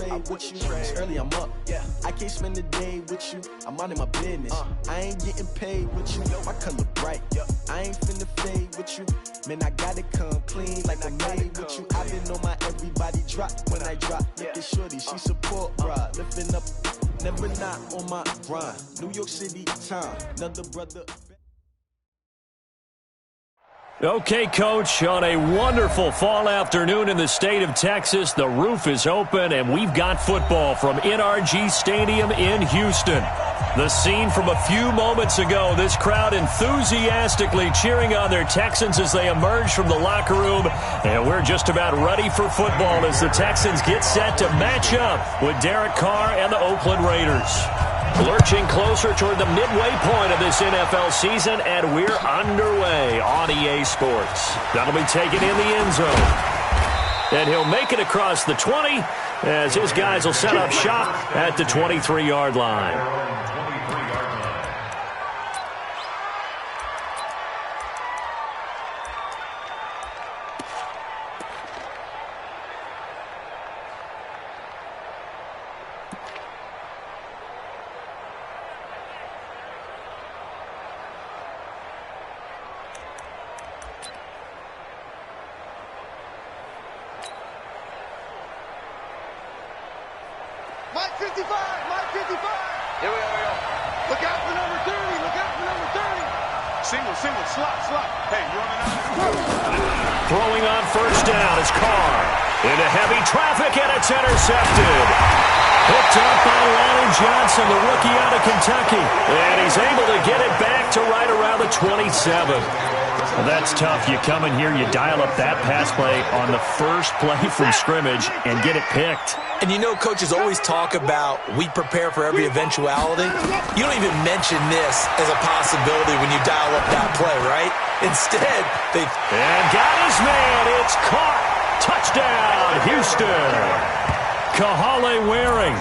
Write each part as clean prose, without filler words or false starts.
play with you. It's early, I'm up. I can't spend the day with you. I'm out in my business. I ain't getting paid with you. My color bright. I ain't finna fade with you. Man, I gotta come clean like I made with you. I've been on my everybody drop when I drop. Look at shorty, she support, bruh. Lifting up, never not on my grind. New York City time, another brother. Okay, Coach, on a wonderful fall afternoon in the state of Texas, the roof is open, and we've got football from NRG Stadium in Houston. The scene from a few moments ago, this crowd enthusiastically cheering on their Texans as they emerge from the locker room, and we're just about ready for football as the Texans get set to match up with Derek Carr and the Oakland Raiders. Lurching closer toward the midway point of this NFL season, and we're underway on EA Sports. That'll be taken in the end zone. And he'll make it across the 20 as his guys will set up shop at the 23-yard line. Mike 55, Mike 55. Here we go. Look out for number 30, look out for number 30. Single, slot. Hey, you running out? Throwing on first down is Carr. Into heavy traffic, and it's intercepted. Picked up by Lonnie Johnson, the rookie out of Kentucky. And he's able to get it back to right around the 27. Well, that's tough. You come in here, you dial up that pass play on the first play from scrimmage and get it picked. And you know, coaches always talk about we prepare for every eventuality. You don't even mention this as a possibility when you dial up that play, right? Instead, they... And got his man. It's caught. Touchdown, Houston. Kahale Waring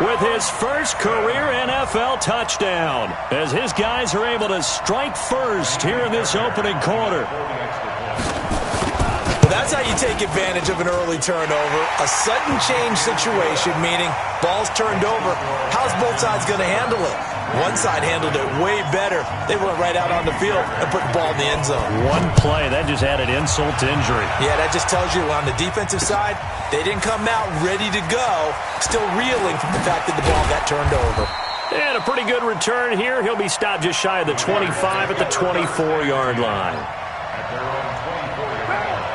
with his first career NFL touchdown as his guys are able to strike first here in this opening quarter. That's how you take advantage of an early turnover. A sudden change situation, meaning ball's turned over. How's both sides going to handle it? One side handled it way better. They went right out on the field and put the ball in the end zone. One play, that just added insult to injury. Yeah, that just tells you on the defensive side, they didn't come out ready to go, still reeling from the fact that the ball got turned over. And a pretty good return here. He'll be stopped just shy of the 25 at the 24-yard line.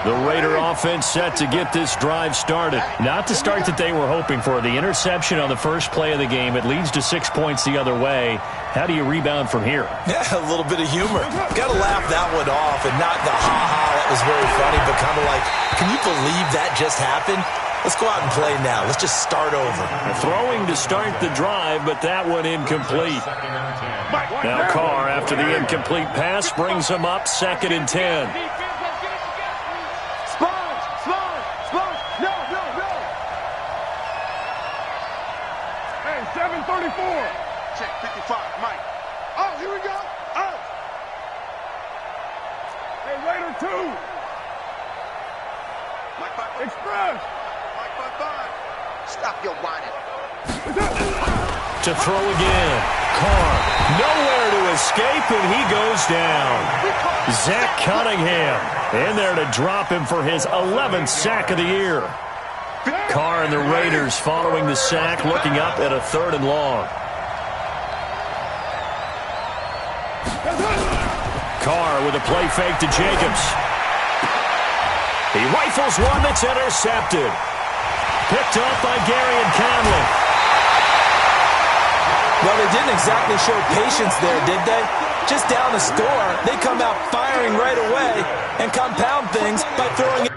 The Raider offense set to get this drive started. Not the start that they were hoping for. The interception on the first play of the game. It leads to 6 points the other way. How do you rebound from here? Yeah, a little bit of humor. Got to laugh that one off and not the ha-ha. That was very funny, but kind of like, can you believe that just happened? Let's go out and play now. Let's just start over. Throwing to start the drive, but that one incomplete. Now Carr, after the incomplete pass, brings him up 2nd and 10. Hey, 734. Check 55, Mike. Oh, here we go. Oh. Hey, Raider 2. Mike 5. Express. Mike 5. Stop your whining. To throw again. Carr, nowhere to escape, and he goes down. Zach Cunningham in there to drop him for his 11th sack of the year. Carr and the Raiders following the sack, looking up at a 3rd and long. Carr with a play fake to Jacobs. He rifles one that's intercepted. Picked up by Gary and Conley. Well, they didn't exactly show patience there, did they? Just down a score, they come out firing right away and compound things by throwing it.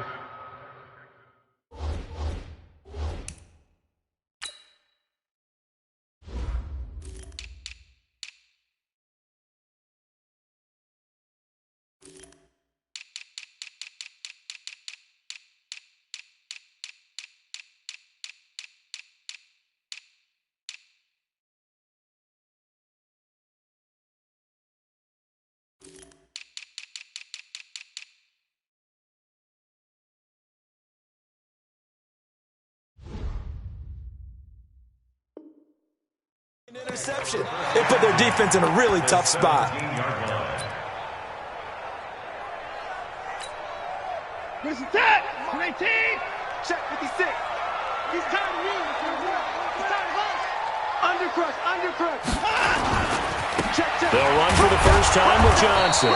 interception. They put their defense in a really tough spot. Where's the tag? 19. Check 56. He's tired of me. He's tired of us. Undercrush, undercrush. Check. They'll run for the first time with Johnson.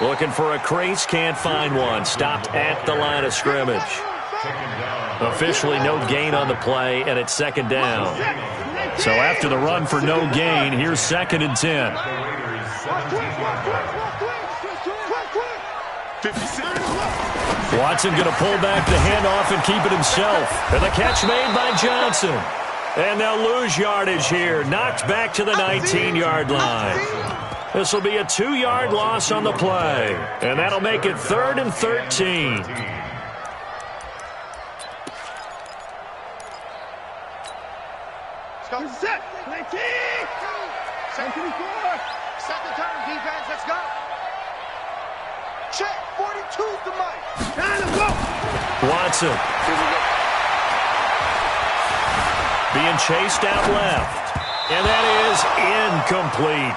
Looking for a crease, can't find one. Stopped at the line of scrimmage. Officially no gain on the play, and it's second down. So after the run for no gain, here's 2nd and 10. 56. Watson going to pull back the handoff and keep it himself. And the catch made by Johnson. And they'll lose yardage here. Knocked back to the 19-yard line. This will be a 2-yard loss on the play. And that'll make it 3rd and 13. Set. 19. Second turn, defense. Let's go. Check. 42's the mic. Watson. Being chased out left. And that is incomplete.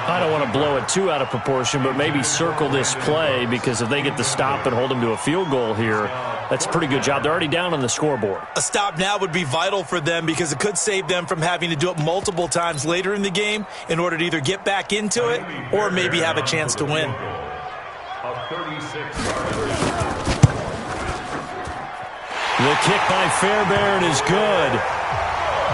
I don't want to blow it too out of proportion, but maybe circle this play, because if they get the stop and hold them to a field goal here, that's a pretty good job. They're already down on the scoreboard. A stop now would be vital for them, because it could save them from having to do it multiple times later in the game in order to either get back into it or maybe have a chance to win. The kick by Fairbairn is good.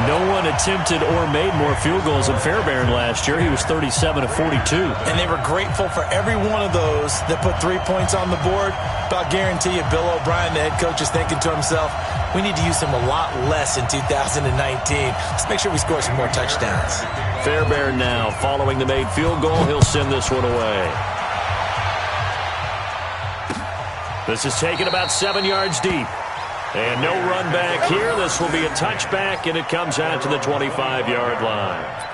No one attempted or made more field goals than Fairbairn last year. He was 37 of 42. And they were grateful for every one of those that put 3 points on the board. But I'll guarantee you, Bill O'Brien, the head coach, is thinking to himself, we need to use him a lot less in 2019. Let's make sure we score some more touchdowns. Fairbairn now, following the made field goal, he'll send this one away. This is taken about 7 yards deep. And no run back here. This will be a touchback, and it comes out to the 25-yard line.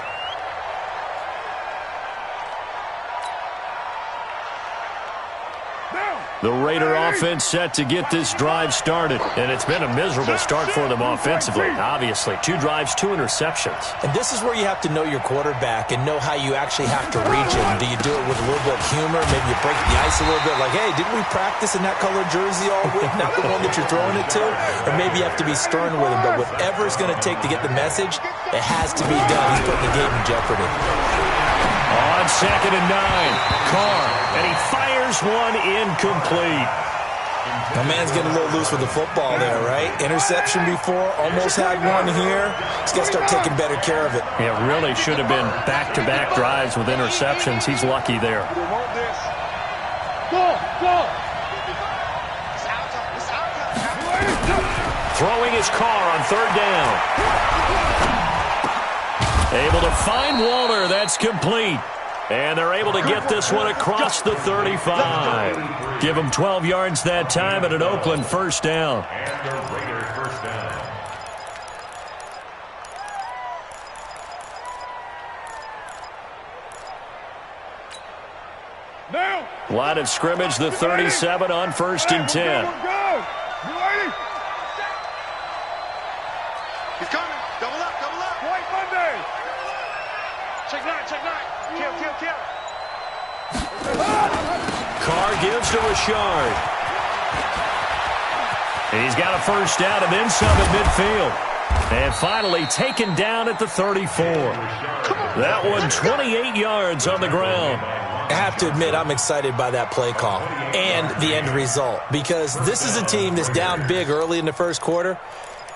The Raider offense set to get this drive started. And it's been a miserable start for them offensively. Obviously, 2 drives, 2 interceptions. And this is where you have to know your quarterback and know how you actually have to reach him. Do you do it with a little bit of humor? Maybe you break the ice a little bit, like, hey, didn't we practice in that colored jersey all week? Not the one that you're throwing it to. Or maybe you have to be stern with him. But whatever it's going to take to get the message, it has to be done. He's putting the game in jeopardy. On 2nd and 9, Carr, and he fires one incomplete. My man's getting a little loose with the football there, right? Interception before, almost had one here. He's got to start taking better care of it. It really should have been back-to-back drives with interceptions. He's lucky there. Throwing his Carr on 3rd down. Able to find Waller. That's complete. And they're able to get this one across the 35. Give them 12 yards that time at an Oakland first down. Line of scrimmage, the 37 on 1st and 10. He's coming. Double up, double up. White Monday. Check 9, check 9. Kill. Carr gives to Richard. And he's got a first down and then some at midfield. And finally taken down at the 34. That one 28 yards on the ground. I have to admit, I'm excited by that play call and the end result, because this is a team that's down big early in the first quarter,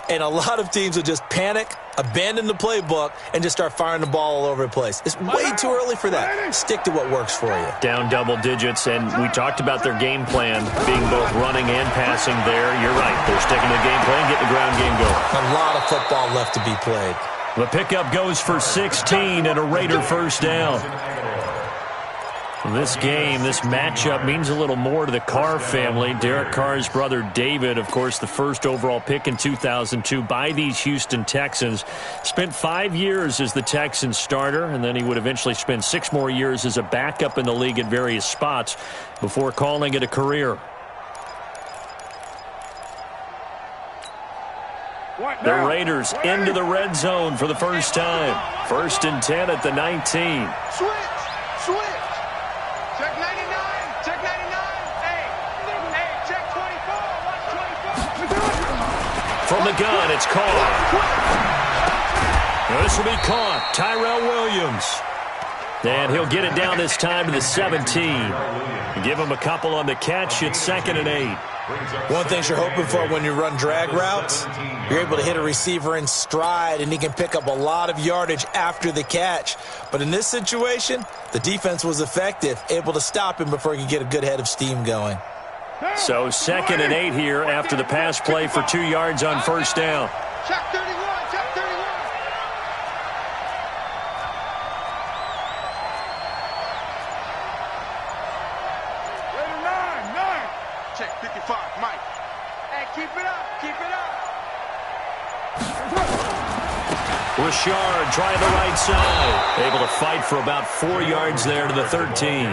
and a lot of teams will just panic, abandon the playbook, and just start firing the ball all over the place. It's way too early for that. Stick to what works for you. Down double digits, and we talked about their game plan being both running and passing there. You're right. They're sticking to the game plan, getting the ground game going. A lot of football left to be played. The pickup goes for 16 and a Raider first down. This game, this matchup means a little more to the Carr family. Derek Carr's brother David, of course, the first overall pick in 2002 by these Houston Texans. Spent 5 years as the Texans starter, and then he would eventually spend 6 more years as a backup in the league at various spots before calling it a career. The Raiders into the red zone for the first time. 1st and 10 at the 19. Switch. Check 99. Check 99. Hey, check 24. Watch 24. From the gun, it's caught. This will be caught. Tyrell Williams. And he'll get it down this time to the 17. Give him a couple on the catch. It's 2nd and 8. One thing you're hoping for when you run drag routes, you're able to hit a receiver in stride, and he can pick up a lot of yardage after the catch. But in this situation, the defense was effective, able to stop him before he could get a good head of steam going. So 2nd and 8 here after the pass play for 2 yards on 1st down. Check 31. Check 31. Raider 9. Check 55. Mike. Hey, keep it up. Keep it up. Richard trying the right side. Able to fight for about 4 yards there to the 13.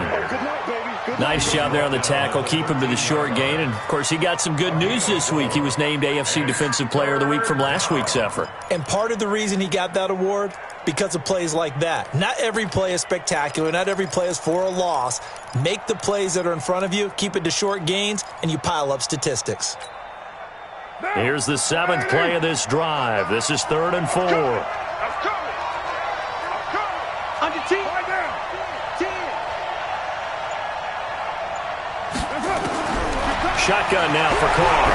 Nice job there on the tackle. Keep him to the short gain. And, of course, he got some good news this week. He was named AFC Defensive Player of the Week from last week's effort. And part of the reason he got that award, because of plays like that. Not every play is spectacular. Not every play is for a loss. Make the plays that are in front of you, keep it to short gains, and you pile up statistics. Here's the 7th play of this drive. This is 3rd and 4. Under 10. Shotgun now for Carr.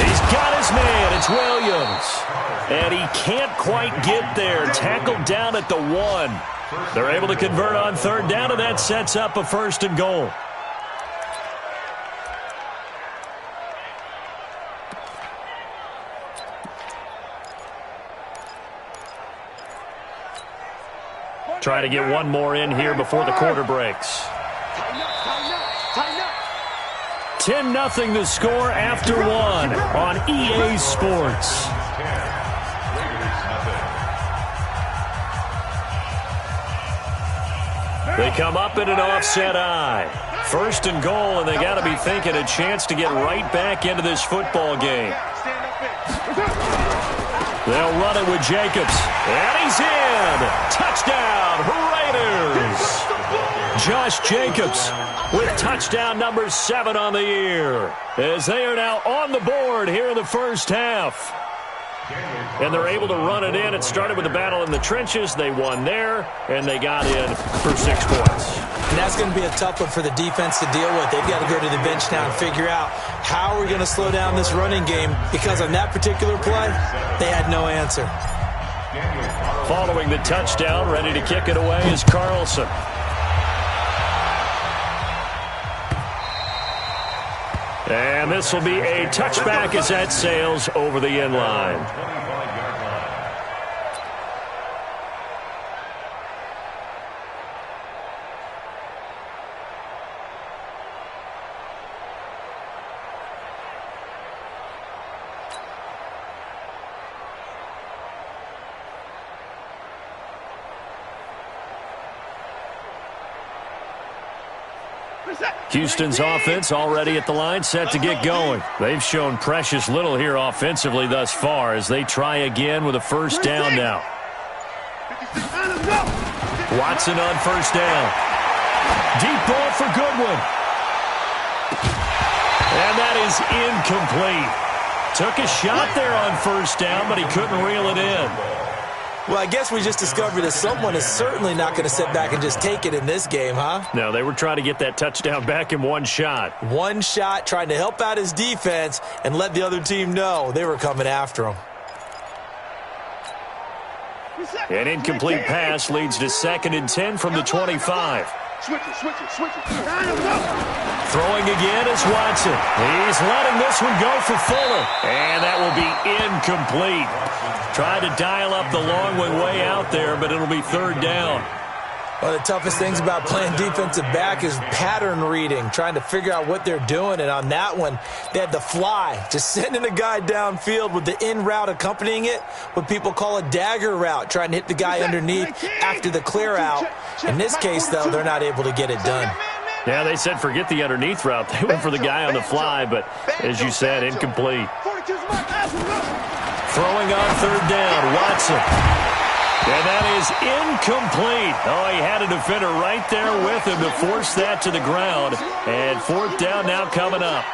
He's got his man. It's Williams. And he can't quite get there. Tackled down at the 1. They're able to convert on 3rd down, and that sets up a 1st and goal. Try to get one more in here before the quarter breaks. 10-0 the score after 1 on EA Sports. They come up in an offset eye. 1st and goal, and they got to be thinking a chance to get right back into this football game. They'll run it with Jacobs. And he's in. Touchdown, Raiders. Josh Jacobs with touchdown number 7 on the year, as they are now on the board here in the first half. And they're able to run it in. It started with a battle in the trenches. They won there, and they got in for 6 points. And that's going to be a tough one for the defense to deal with. They've got to go to the bench now and figure out how are we going to slow down this running game, because on that particular play, they had no answer. Following the touchdown, ready to kick it away is Carlson. And this will be a touchback as that sails over the end line. Houston's offense already at the line, set to get going. They've shown precious little here offensively thus far as they try again with a 1st down now. Watson on 1st down. Deep ball for Goodwin. And that is incomplete. Took a shot there on 1st down, but he couldn't reel it in. Well, I guess we just discovered that someone is certainly not going to sit back and just take it in this game, huh? No, they were trying to get that touchdown back in one shot. One shot, trying to help out his defense and let the other team know they were coming after him. An incomplete pass leads to 2nd and 10 from the 25. Switch it. Throwing again is Watson. He's letting this one go for Fuller. And that will be incomplete. Tried to dial up the long one way out there, but it'll be 3rd down. One of the toughest things about playing defensive back is pattern reading, trying to figure out what they're doing. And on that one, they had the fly, just sending a guy downfield with the in route accompanying it, what people call a dagger route, trying to hit the guy underneath after the clear out. In this case, though, they're not able to get it done. Yeah, they said forget the underneath route. They went for the guy on the fly, but as you said, incomplete. Throwing on third down, Watson. And that is incomplete. Oh, he had a defender right there with him to force that to the ground. And fourth down now coming up.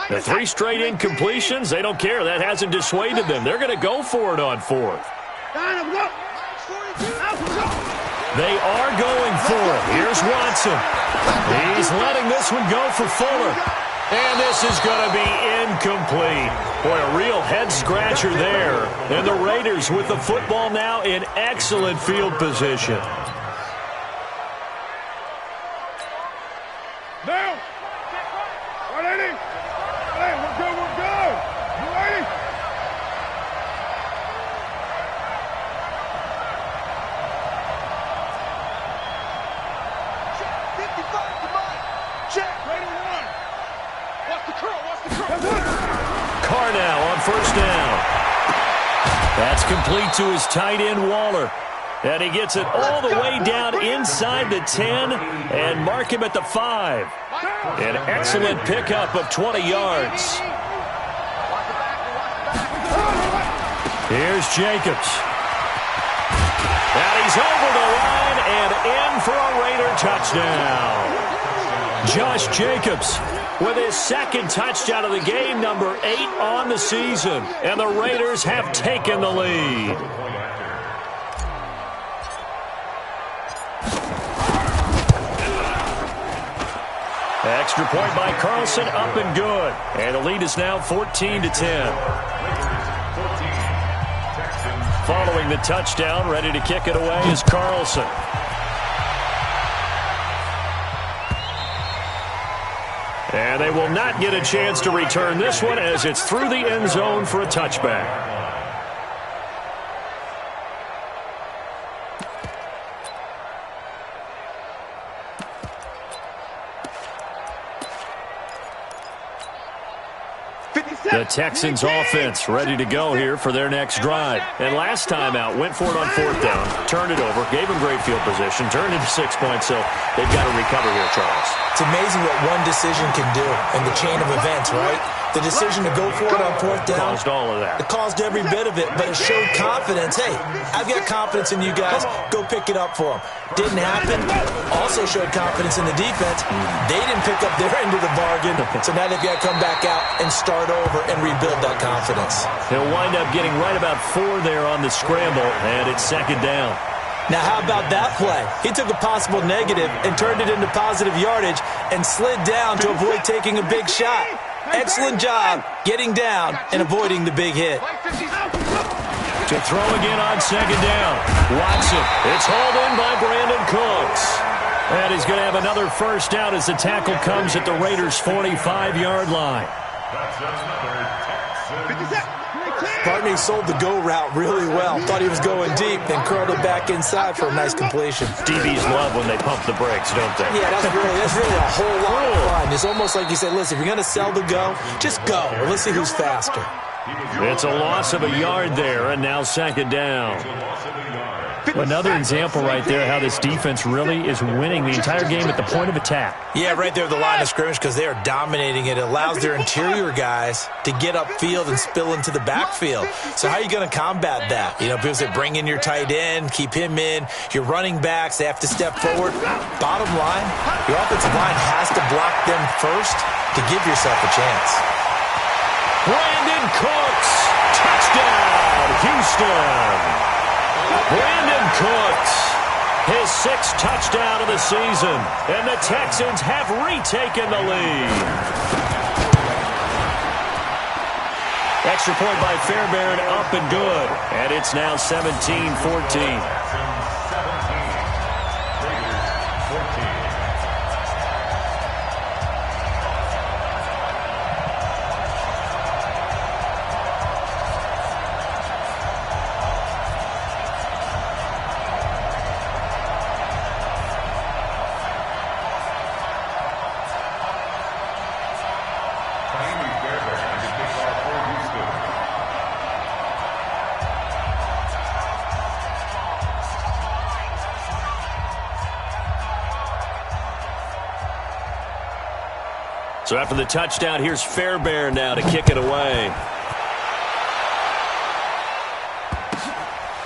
The 3 straight incompletions, they don't care. That hasn't dissuaded them. They're going to go for it on fourth. They are going for it. Here's Watson. He's letting this one go for Fuller. And this is going to be incomplete. Boy, a real head-scratcher there. And the Raiders with the football now in excellent field position. Now! What is it? Hey, we're good, we're good. You ready? Check, 55, come on. Check, ready, 1. Watch the curl, watch the curl. Carr now on first down. That's complete to his tight end, Waller. And he gets it all the way down inside the 10 and mark him at the 5. An excellent pickup of 20 yards. Here's Jacobs. And he's over the line and in for a Raider touchdown. Josh Jacobs with his second touchdown of the game, number 8 on the season. And the Raiders have taken the lead. Extra point by Carlson, up and good. And the lead is now 14-10. Following the touchdown, ready to kick it away is Carlson. And they will not get a chance to return this one as it's through the end zone for a touchback. The Texans offense ready to go here for their next drive. And last time out, went for it on fourth down, turned it over, gave them great field position, turned into 6 points, so they've got to recover here, Charles. It's amazing what one decision can do in the chain of events, right? The decision to go for it on fourth down. Caused all of that. It caused every bit of it, but it showed confidence. Hey, I've got confidence in you guys. Go pick it up for them. Didn't happen. Also showed confidence in the defense. They didn't pick up their end of the bargain, so now they've got to come back out and start over and rebuild that confidence. He'll wind up getting right about 4 there on the scramble, and it's second down. Now, how about that play? He took a possible negative and turned it into positive yardage and slid down to avoid taking a big shot. Excellent job getting down and avoiding the big hit. To throw again on second down. Watson. It's hauled in by Brandon Cooks. And he's going to have another first down as the tackle comes at the Raiders' 45-yard line. Barney sold the go route really well. Thought he was going deep, then curled it back inside for a nice completion. DBs love when they pump the brakes, don't they? Yeah, that's really a whole lot of fun. It's almost like you said, listen, if you're going to sell the go, just go. Or let's see who's faster. It's a loss of a yard there, and now second down. Another example right there how this defense really is winning the entire game at the point of attack. Yeah, right there at the line of scrimmage because they are dominating it. It allows their interior guys to get upfield and spill into the backfield. So how are you going to combat that? You know, people say bring in your tight end, keep him in. Your running backs, they have to step forward. Bottom line, your offensive line has to block them first to give yourself a chance. Brandon Cooks, touchdown, Houston. Brandon Cooks, his 6th touchdown of the season, and the Texans have retaken the lead. Extra point by Fairbairn, up and good, and it's now 17-14. So after the touchdown, here's Fairbairn now to kick it away.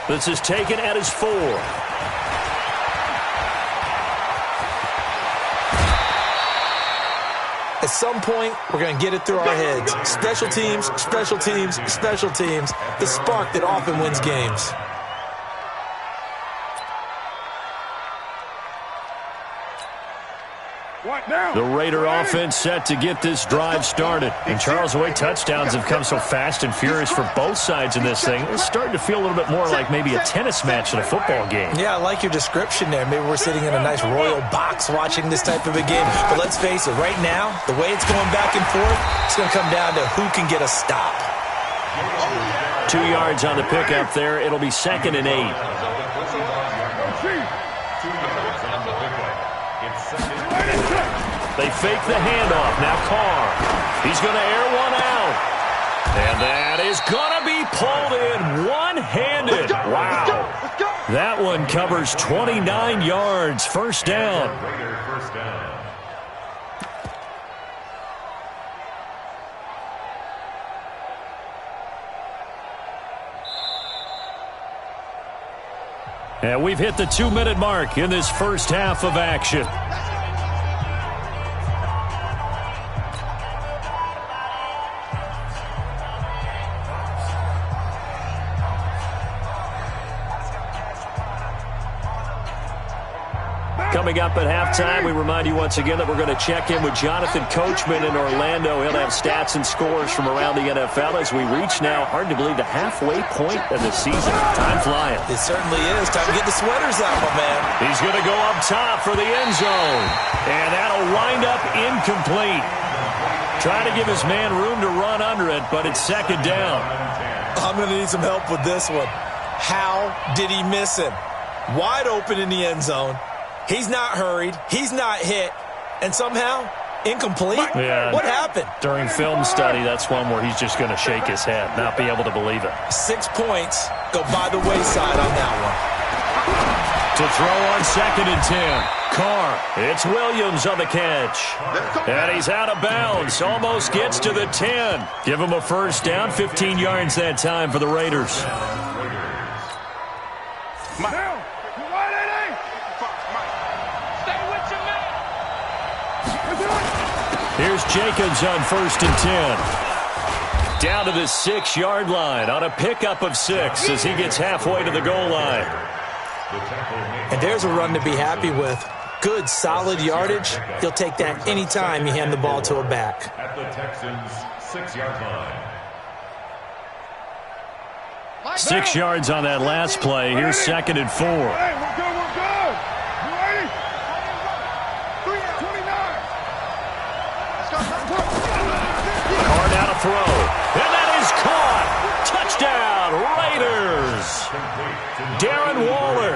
This is taken at his 4. At some point, we're going to get it through our heads. Special teams, special teams, special teams. The spark that often wins games. The Raider offense set to get this drive started. And Charles, the way touchdowns have come so fast and furious for both sides in this thing, it's starting to feel a little bit more like maybe a tennis match in a football game. Yeah, I like your description there. Maybe we're sitting in a nice royal box watching this type of a game. But let's face it, right now, the way it's going back and forth, it's going to come down to who can get a stop. 2 yards on the pickup there. It'll be 2nd and 8. They fake the handoff. Now Carr. He's going to air one out. And that is going to be pulled in one-handed. Wow. That one covers 29 yards. First down. And we've hit the 2-minute mark in this first half of action. Coming up at halftime, we remind you once again that we're going to check in with Jonathan Coachman in Orlando. He'll have stats and scores from around the NFL as we reach now, hard to believe, the halfway point of the season. Time flying. It certainly is. Time to get the sweaters out, my man. He's going to go up top for the end zone. And that'll wind up incomplete. Trying to give his man room to run under it, but it's 2nd down. I'm going to need some help with this one. How did he miss him? Wide open in the end zone. He's not hurried. He's not hit. And somehow, incomplete? Yeah. What happened? During film study, that's one where he's just going to shake his head, not be able to believe it. 6 points go by the wayside on that one. To throw on 2nd and 10. Carr. It's Williams on the catch. And he's out of bounds. Almost gets to the 10. Give him a first down. 15 yards that time for the Raiders. Here's Jacobs on 1st and 10. Down to the 6-yard line on a pickup of 6 as he gets halfway to the goal line. And there's a run to be happy with. Good, solid yardage. He'll take that anytime you hand the ball to a back. At the Texans' 6-yard line. 6 yards on that last play. Here's 2nd and 4. Hey, we're good, we're good. You ready? 29. Let's go. Carr now to throw. And that is caught. Touchdown, Raiders. Darren Waller,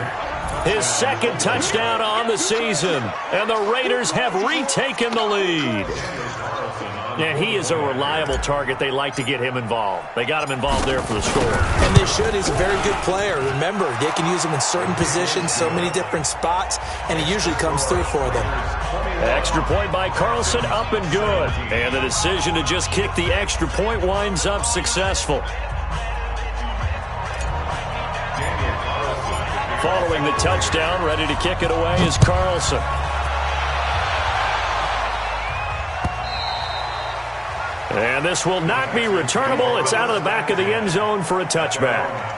his 2nd touchdown on the season. And the Raiders have retaken the lead. And he is a reliable target. They like to get him involved. They got him involved there for the score. And they should. He's a very good player. Remember, they can use him in certain positions, so many different spots, and he usually comes through for them. Extra point by Carlson, up and good. And the decision to just kick the extra point winds up successful. Following the touchdown, ready to kick it away is Carlson. And this will not be returnable. It's out of the back of the end zone for a touchback.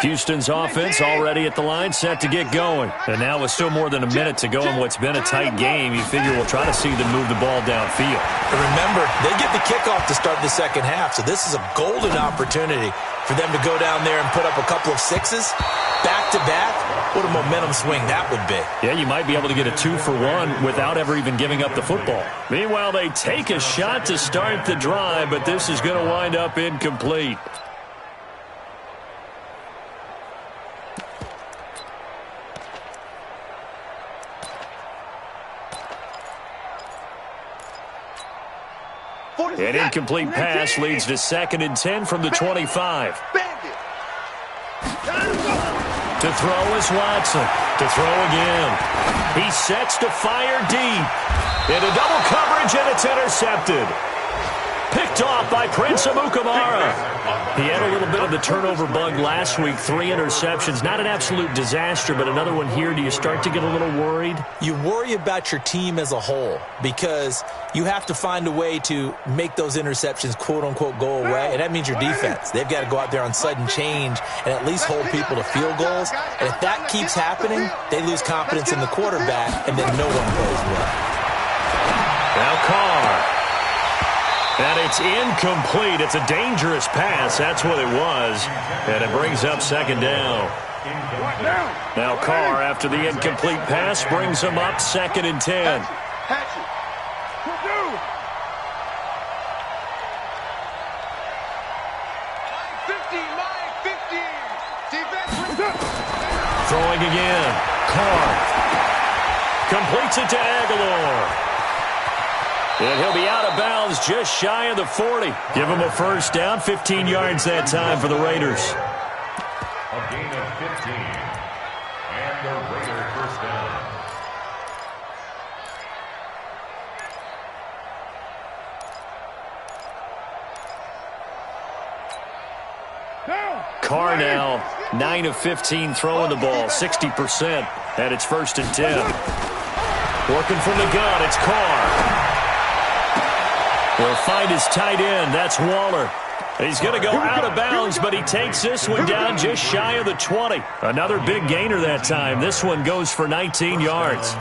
Houston's offense already at the line, set to get going. And now with still more than a minute to go in what's been a tight game, you figure we'll try to see them move the ball downfield. And remember, they get the kickoff to start the second half, so this is a golden opportunity for them to go down there and put up a couple of 6s back-to-back. What a momentum swing that would be. Yeah, you might be able to get a 2-for-1 without ever even giving up the football. Meanwhile, they take a shot to start the drive, but this is going to wind up incomplete. An incomplete pass leads to 2nd and 10 from the 25. To throw is Watson. To throw again. He sets to fire deep. Into double coverage, and it's intercepted. Picked off by Prince Amukamara. He had a little bit of the turnover bug last week. 3 interceptions. Not an absolute disaster, but another one here. Do you start to get a little worried? You worry about your team as a whole because you have to find a way to make those interceptions, quote-unquote, go away, and that means your defense. They've got to go out there on sudden change and at least hold people to field goals. And if that keeps happening, they lose confidence in the quarterback, and then no one plays well. Now Carr. And it's incomplete. It's a dangerous pass. That's what it was. And it brings up 2nd down. Now Carr, after the incomplete pass, brings him up 2nd and 10. Throwing again. Carr completes it to Aguilar. And he'll be out of bounds just shy of the 40. Give him a first down, 15 yards that time for the Raiders. A gain of 15. And the Raider first down. Carr now, 9 of 15 throwing the ball, 60%. And it's 1st and 10. Working from the gun, it's Carr. He'll find his tight end. That's Waller. He's going to go out of bounds, but he takes this one down just shy of the 20. Another big gainer that time. This one goes for 19 yards.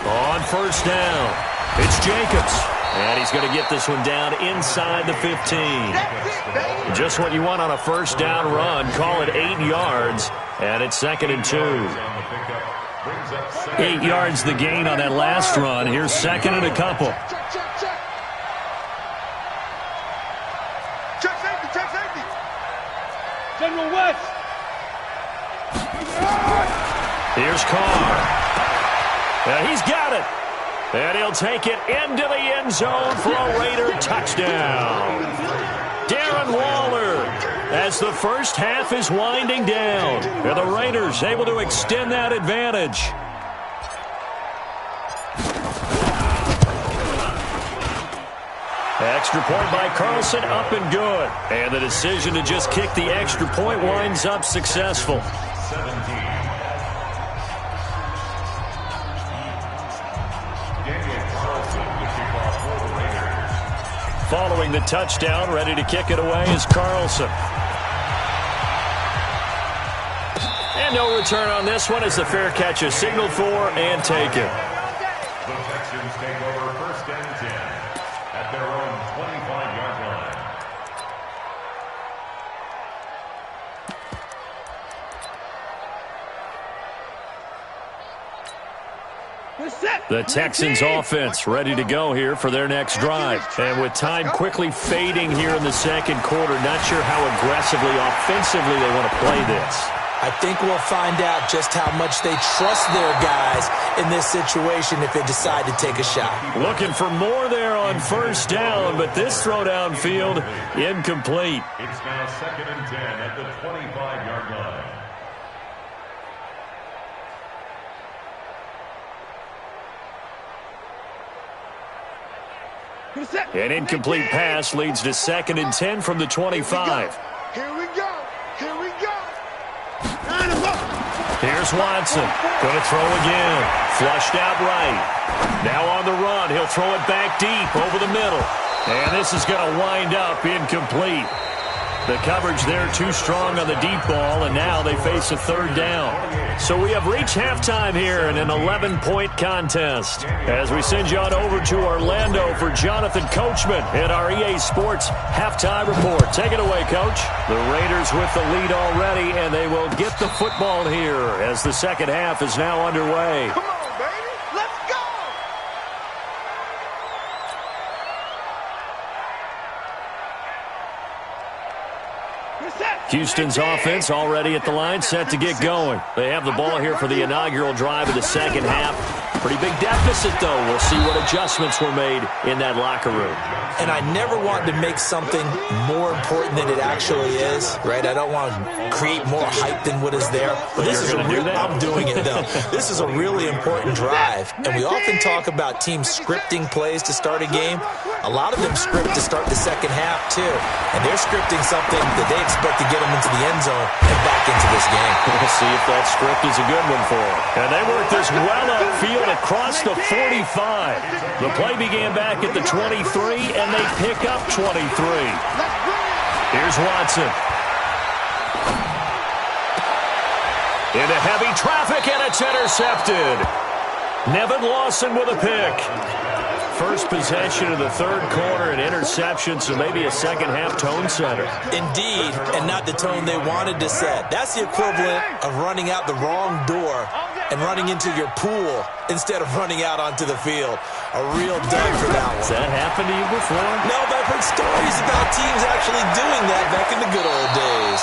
On first down, it's Jacobs. And he's going to get this one down inside the 15. Just what you want on a first down run. Call it 8 yards. And it's 2nd and 2. 8 yards the gain on that last run. Here's 2nd and a couple. Check safety. General West. Here's Carr. He's got it. And he'll take it into the end zone for a Raider touchdown. Darren Waller, as the first half is winding down. And the Raiders able to extend that advantage. Extra point by Carlson, up and good. And the decision to just kick the extra point winds up successful. 17. Following the touchdown, ready to kick it away is Carlson. And no return on this one as the fair catch is signaled for and taken. The Texans take over 1st and 10 at their own 25-yard line. The Texans offense ready to go here for their next drive. And with time quickly fading here in the 2nd quarter, not sure how aggressively, offensively they want to play this. I think we'll find out just how much they trust their guys in this situation if they decide to take a shot. Looking for more there on first down, but this throw downfield incomplete. It's now 2nd and 10 at the 25-yard line. An incomplete pass leads to 2nd and 10 from the 25. Here we go. Here's Watson. Going to throw again. Flushed out right. Now on the run. He'll throw it back deep over the middle. And this is going to wind up incomplete. The coverage there too strong on the deep ball, and now they face a third down. So we have reached halftime here in an 11-point contest. As we send you on over to Orlando for Jonathan Coachman in our EA Sports Halftime Report. Take it away, Coach. The Raiders with the lead already, and they will get the football here as the second half is now underway. Come on, baby. Let's go. Houston's offense already at the line, set to get going. They have the ball here for the inaugural drive of the second half. Pretty big deficit, though. We'll see what adjustments were made in that locker room. And I never want to make something more important than it actually is, right? I don't want to create more hype than what is there. But this is I'm doing it, though. This is a really important drive. And we often talk about teams scripting plays to start a game. A lot of them script to start the second half, too. And they're scripting something that they expect to get them into the end zone and back into this game. We'll see if that script is a good one for them. And they work this well upfield across the 45. The play began back at the 23, and they pick up 23. Here's Watson. Into heavy traffic, and it's intercepted. Nevin Lawson with a pick. First possession of the third quarter, an interception, so maybe a second-half tone setter. Indeed, and not the tone they wanted to set. That's the equivalent of running out the wrong door and running into your pool instead of running out onto the field. A real dud for that one. Has that happened to you before? No, but I've heard stories about teams actually doing that back in the good old days.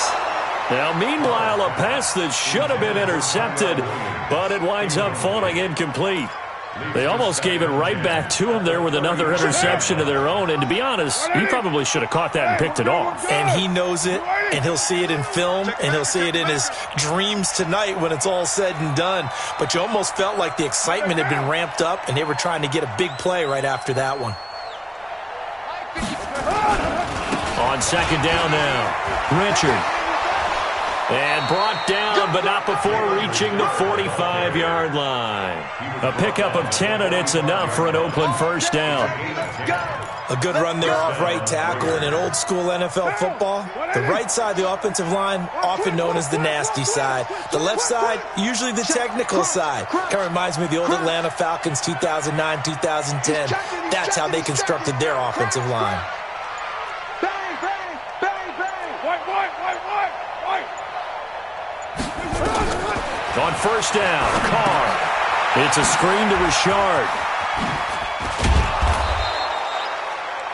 Now, meanwhile, a pass that should have been intercepted, but it winds up falling incomplete. They almost gave it right back to him there with another interception of their own. And to be honest, he probably should have caught that and picked it off. And he knows it, and he'll see it in film, and he'll see it in his dreams tonight when it's all said and done. But you almost felt like the excitement had been ramped up, and they were trying to get a big play right after that one. On second down now, Richard. And brought down, but not before reaching the 45-yard line. A pickup of 10, and it's enough for an Oakland first down. A good run there off right tackle in an old-school NFL football. The right side of the offensive line, often known as the nasty side. The left side, usually the technical side. Kind of reminds me of the old Atlanta Falcons 2009, 2010. That's how they constructed their offensive line. On first down, Carr. It's a screen to Richard.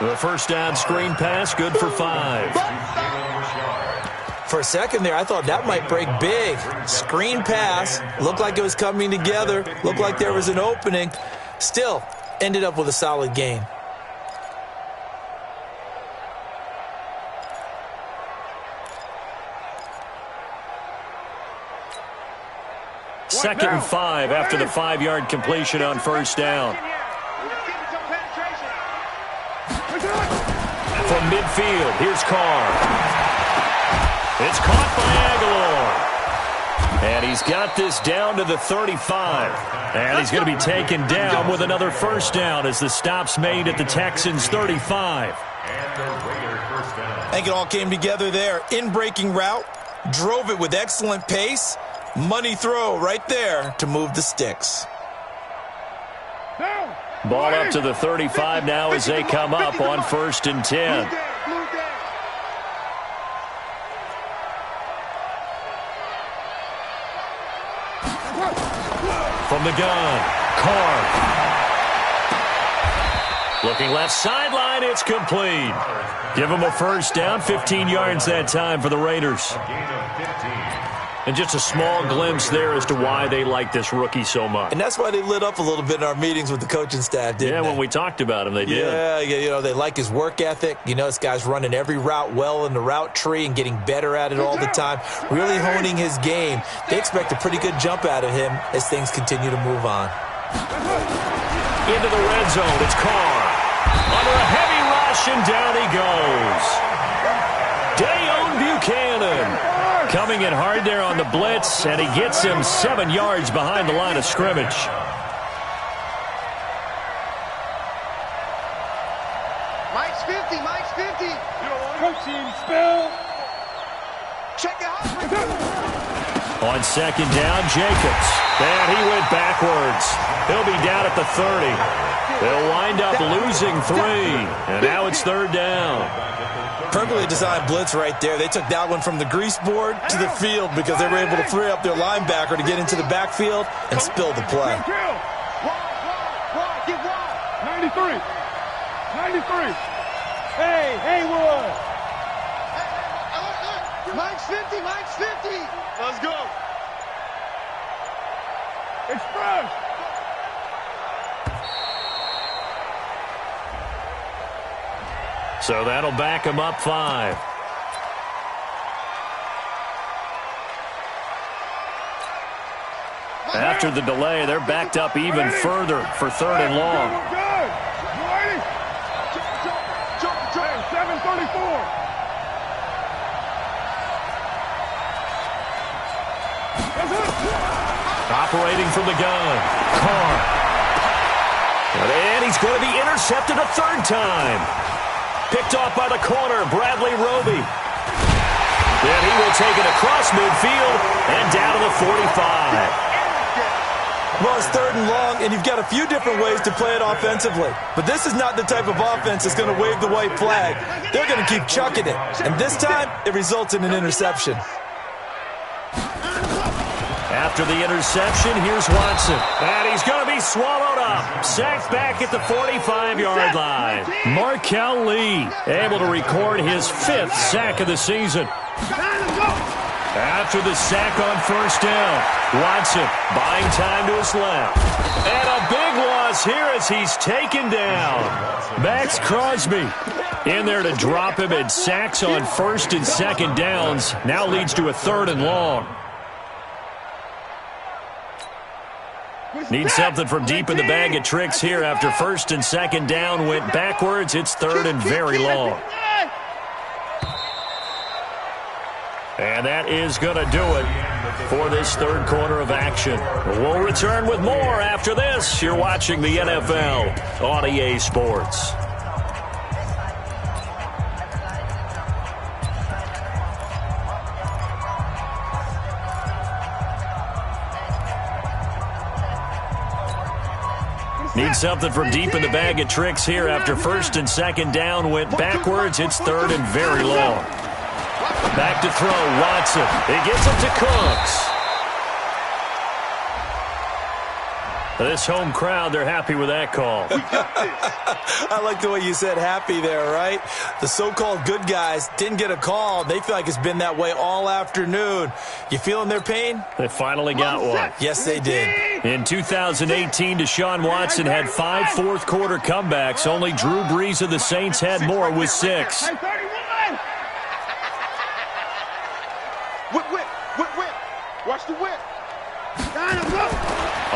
The first down screen pass, good for 5. For a second there, I thought that might break big. Screen pass, looked like it was coming together, looked like there was an opening. Still, ended up with a solid gain. Second and 5 after the 5-yard completion on first down. From midfield, here's Carr. It's caught by Aguilar. And he's got this down to the 35. And he's going to be taken down with another first down as the stop's made at the Texans' 35. I think it all came together there. In-breaking route, drove it with excellent pace. Money throw right there to move the sticks. Ball up to the 35 now as they come up on first and 10. From the gun, Carr. Looking left sideline, it's complete. Give them a first down, 15 yards that time for the Raiders. And just a small glimpse there as to why they like this rookie so much. And that's why they lit up a little bit in our meetings with the coaching staff, didn't they? Yeah, when we talked about him, they did. Yeah, you know, they like his work ethic. You know, this guy's running every route well in the route tree and getting better at it all the time, really honing his game. They expect a pretty good jump out of him as things continue to move on. Into the red zone, it's Carr. Under a heavy rush, and down he goes. Dayon Buchanan. Coming in hard there on the blitz, and he gets him 7 yards behind the line of scrimmage. Mike's 50, Mike's 50. Protein spill. Check it out. On second down, Jacobs. And he went backwards. He'll be down at the 30. They'll wind up losing 3. And now it's third down. Perfectly designed blitz right there. They took that one from the grease board to the field because they were able to free up their linebacker to get into the backfield and spill the play. Get wide. 93. 93. Hey, Haywood. Mike's 50. Mike's 50. Let's go. Express. So that'll back him up 5. After the delay, they're backed up even further for third and long. Good. You ready? Jump. 734. Operating from the gun. Carr. And he's going to be intercepted a third time. Picked off by the corner, Bradley Roby. Then he will take it across midfield and down to the 45. Well, it's third and long, and you've got a few different ways to play it offensively. But this is not the type of offense that's going to wave the white flag. They're going to keep chucking it. And this time, it results in an interception. After the interception, here's Watson. And he's going to be swallowed up. Sacked back at the 45-yard line. Markel Lee able to record his 5th sack of the season. After the sack on first down, Watson buying time to his left. And a big loss here as he's taken down. Max Crosby in there to drop him, and sacks on first and second downs now leads to a third and long. Need something from deep in the bag of tricks here after first and second down went backwards. It's third and very long. And that is going to do it for this third quarter of action. We'll return with more after this. You're watching the NFL on EA Sports. Need something from deep in the bag of tricks here after first and second down went backwards. It's third and very long. Back to throw, Watson. He gets it to Cooks. This home crowd, they're happy with that call. I like the way you said happy there, right? The so-called good guys didn't get a call. They feel like it's been that way all afternoon. You feeling their pain? They finally got one. Yes, they did. In 2018, Deshaun Watson had 5 fourth-quarter comebacks. Only Drew Brees of the Saints had more with 6. Whip. Watch the whip.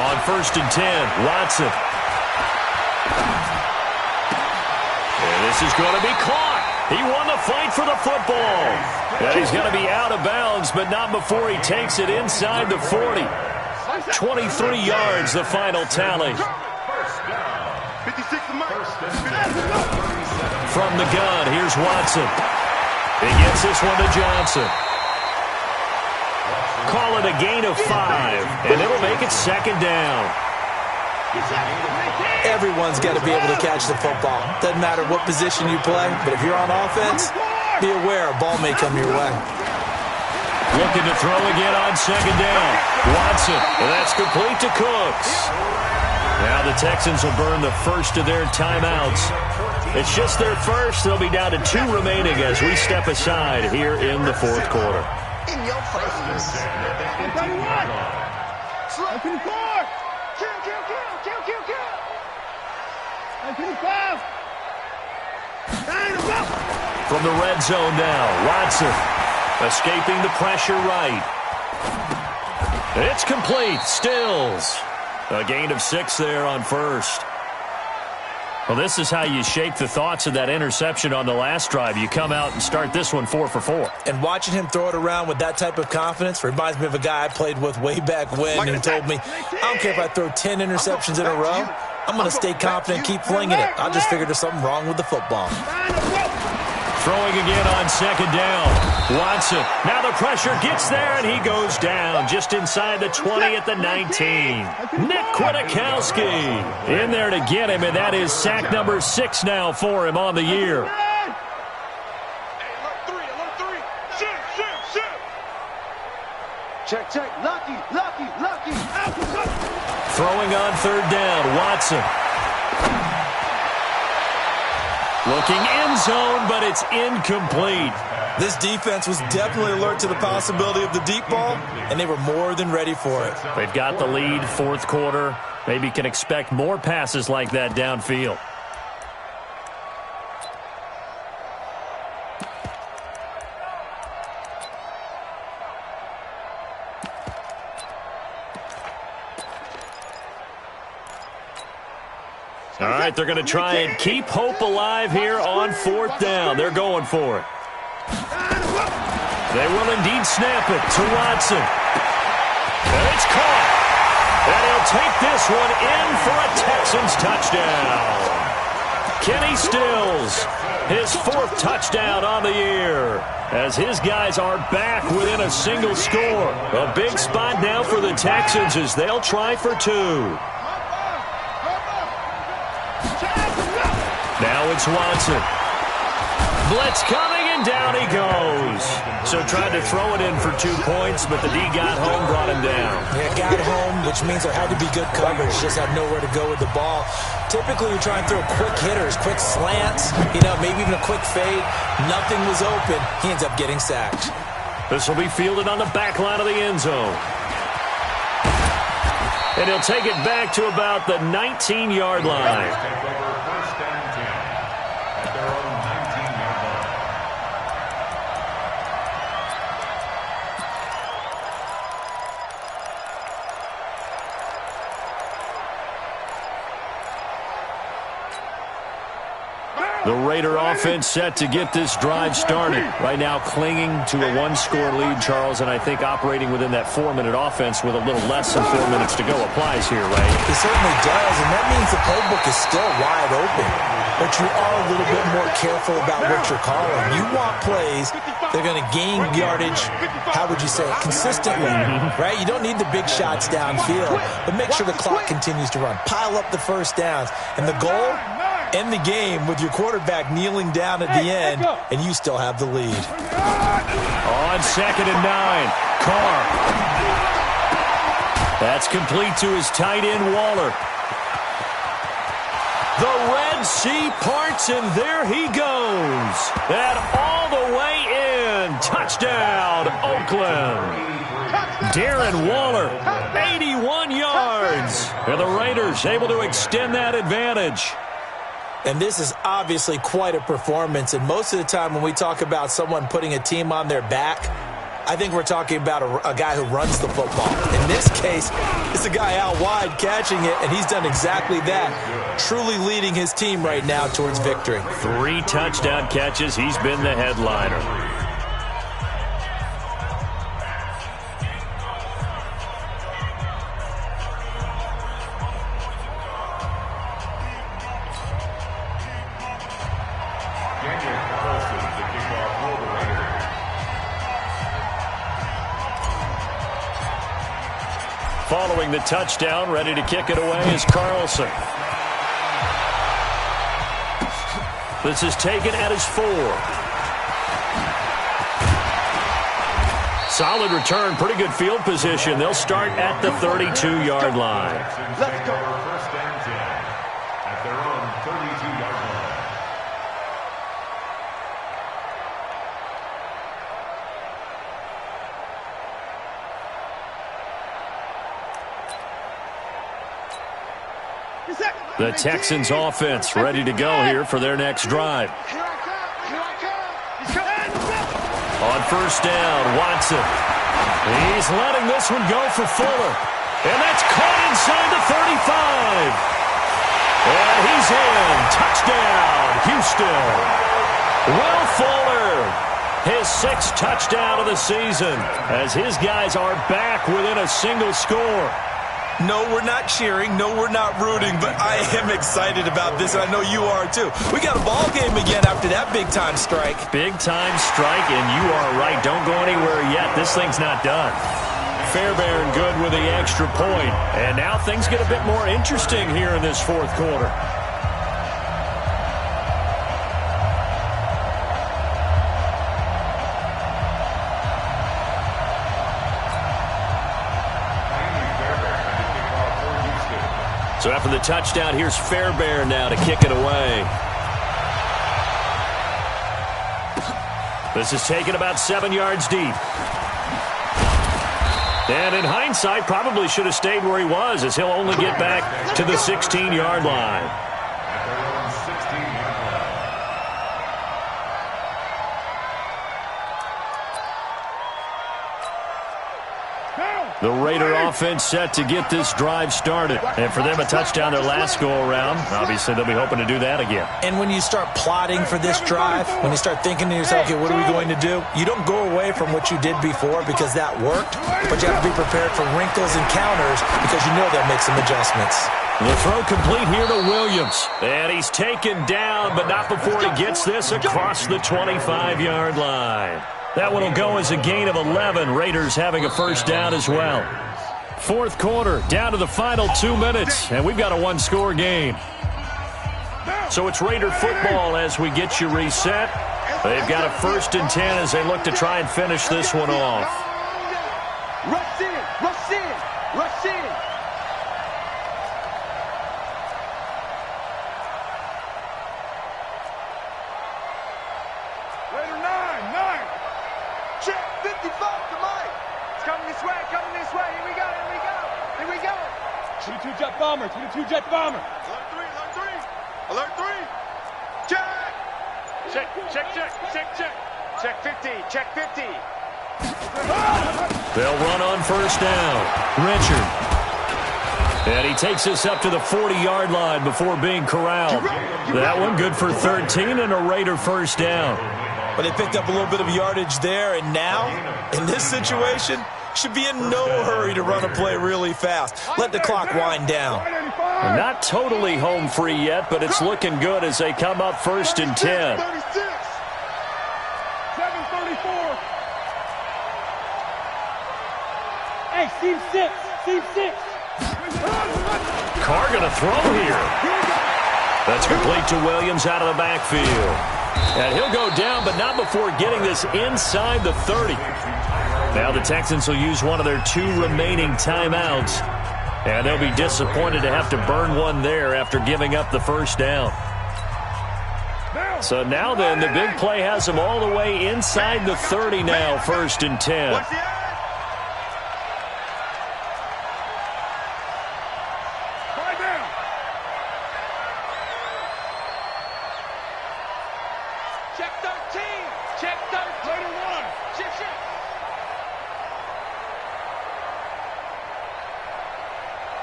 On first and 10, Watson. And this is going to be caught. He won the fight for the football. And he's going to be out of bounds, but not before he takes it inside the 40. 23 yards, the final tally. 56 From the gun, here's Watson. He gets this one to Johnson. Call it a gain of 5, and it'll make it second down. Everyone's got to be able to catch the football. Doesn't matter what position you play, but if you're on offense, be aware a ball may come your way. Looking to throw again on second down. Watson, and that's complete to Cooks. Now the Texans will burn the first of their timeouts. It's just their first. They'll be down to 2 remaining as we step aside here in the fourth quarter. In your face. 31. Slow. 24. Kill. 25. From the red zone now, Watson escaping the pressure right. It's complete. Stills. A gain of 6 there on first. Well, this is how you shake the thoughts of that interception on the last drive. You come out and start this one 4 for 4. And watching him throw it around with that type of confidence reminds me of a guy I played with way back when who told me, I don't care if I throw 10 interceptions in a row. I'm going to stay confident and keep flinging it. I just figured there's something wrong with the football. Throwing again on second down. Watson. Now the pressure gets there, and he goes down just inside the 20 at the 19. Nick Kwiatkowski in there to get him, and that is sack number 6 now for him on the year. Check. Lucky. Throwing on third down. Watson. Looking end zone, but it's incomplete. This defense was definitely alert to the possibility of the deep ball, and they were more than ready for it. They've got the lead, fourth quarter. Maybe can expect more passes like that downfield. All right, they're going to try and keep hope alive here on fourth down. They're going for it. They will indeed snap it to Watson. And it's caught. And he'll take this one in for a Texans touchdown. Kenny Stills, his 4th touchdown on the year, as his guys are back within a single score. A big spot now for the Texans as they'll try for 2. Now it's Watson. Blitz coming, and down he goes. So tried to throw it in for 2 points, but the D got home, brought him down. Yeah, got home, which means there had to be good coverage. Just had nowhere to go with the ball. Typically, you're trying to throw quick hitters, quick slants, maybe even a quick fade. Nothing was open. He ends up getting sacked. This will be fielded on the back line of the end zone. And he'll take it back to about the 19-yard line. The Raider offense set to get this drive started. Right now clinging to a 1-score lead, Charles, and I think operating within that 4-minute offense with a little less than 4 minutes to go applies here, right? It certainly does, and that means the playbook is still wide open. But you are a little bit more careful about what you're calling. You want plays that are going to gain yardage, how would you say it, consistently, right? You don't need the big shots downfield, but make sure the clock continues to run. Pile up the first downs. And the goal? End the game with your quarterback kneeling down at the end, and you still have the lead. On 2nd and 9, Carr. That's complete to his tight end, Waller. The Red Sea parts, and there he goes. And all the way in. Touchdown, Oakland. Darren Waller, 81 yards. And the Raiders able to extend that advantage. And this is obviously quite a performance. And most of the time when we talk about someone putting a team on their back, I think we're talking about a guy who runs the football. In this case, it's a guy out wide catching it, and he's done exactly that, truly leading his team right now towards victory. 3 touchdown catches. He's been the headliner. Following the touchdown, ready to kick it away is Carlson. This is taken at his 4. Solid return, pretty good field position. They'll start at the 32-yard line. Let's go. First and 10 at their own 32-yard line. The Texans offense ready to go here for their next drive. On first down, Watson. He's letting this one go for Fuller. And that's caught inside the 35. And he's in. Touchdown, Houston. Will Fuller, his 6th touchdown of the season, as his guys are back within a single score. No, we're not cheering. No, we're not rooting, but I am excited about this, and I know you are too. We got a ball game again after that big-time strike. Big-time strike, and you are right. Don't go anywhere yet. This thing's not done. Fairbairn good with the extra point. And now things get a bit more interesting here in this fourth quarter. So after the touchdown, here's Fairbairn now to kick it away. This is taken about 7 yards deep. And in hindsight, probably should have stayed where he was, as he'll only get back to the 16-yard line. The Raider offense set to get this drive started. And for them, a touchdown their last go-around. Obviously, they'll be hoping to do that again. And when you start plotting for this drive, when you start thinking to yourself, okay, what are we going to do? You don't go away from what you did before because that worked, but you have to be prepared for wrinkles and counters because you know they'll make some adjustments. The throw complete here to Williams. And he's taken down, but not before he gets this across the 25-yard line. That one will go as a gain of 11. Raiders having a first down as well. Fourth quarter, down to the final 2 minutes, and we've got a one-score game. So it's Raider football as we get you reset. They've got a 1st and 10 as they look to try and finish this one off. Rush in, rush in, rush in. Raider 9. Check 55 to Mike. It's coming this way, coming this way. Here we go, here we go, here we go. 22 jet bomber, 22 jet bomber. Alert 3, alert 3. Check. Check 50, check 50. They'll run on first down. Richard. And he takes us up to the 40-yard line before being corralled. That one good for 13 and a Raider first down. But they picked up a little bit of yardage there, and now, in this situation, should be in no hurry to run a play really fast. Let the clock wind down. Not totally home free yet, but it's looking good as they come up 1st and 10. 7:34. Hey, seam 6. Carr going to throw here. That's complete to Williams out of the backfield. And he'll go down, but not before getting this inside the 30. Now the Texans will use one of their 2 remaining timeouts. And they'll be disappointed to have to burn one there after giving up the first down. So now then, the big play has them all the way inside the 30 now, 1st and 10.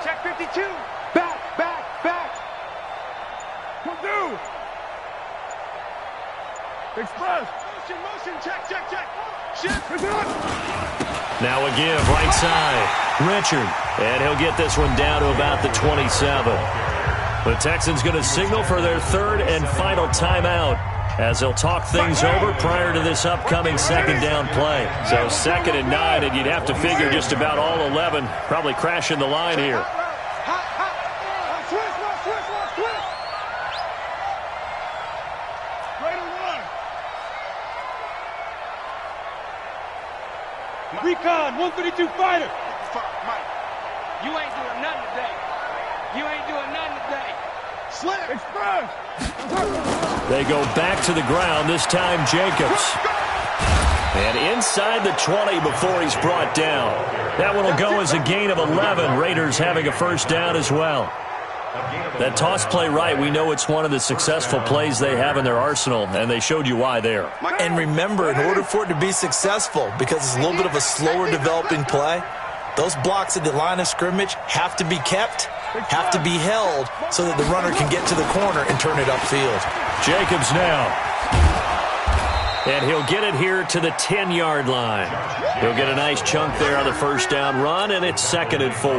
Check 52. Back. Purdue. Express. Motion. Check. Shift. Now a give, right side. Richard. And he'll get this one down to about the 27. The Texans going to signal for their 3rd and final timeout as they'll talk things over prior to this upcoming 2nd down play. So 2nd and 9, and you'd have to figure just about all 11 probably crashing the line here. Recon, 132 fighter. Mike. You ain't doing nothing today. Slip. Express. They go back to the ground, this time Jacobs. And inside the 20 before he's brought down. That one will go as a gain of 11. Raiders having a first down as well. That toss play right, we know it's one of the successful plays they have in their arsenal, and they showed you why there. And remember, in order for it to be successful, because it's a little bit of a slower developing play, those blocks at the line of scrimmage have to be kept, have to be held, so that the runner can get to the corner and turn it upfield. Jacobs now. And he'll get it here to the 10-yard line. He'll get a nice chunk there on the first down run, and it's 2nd and 4.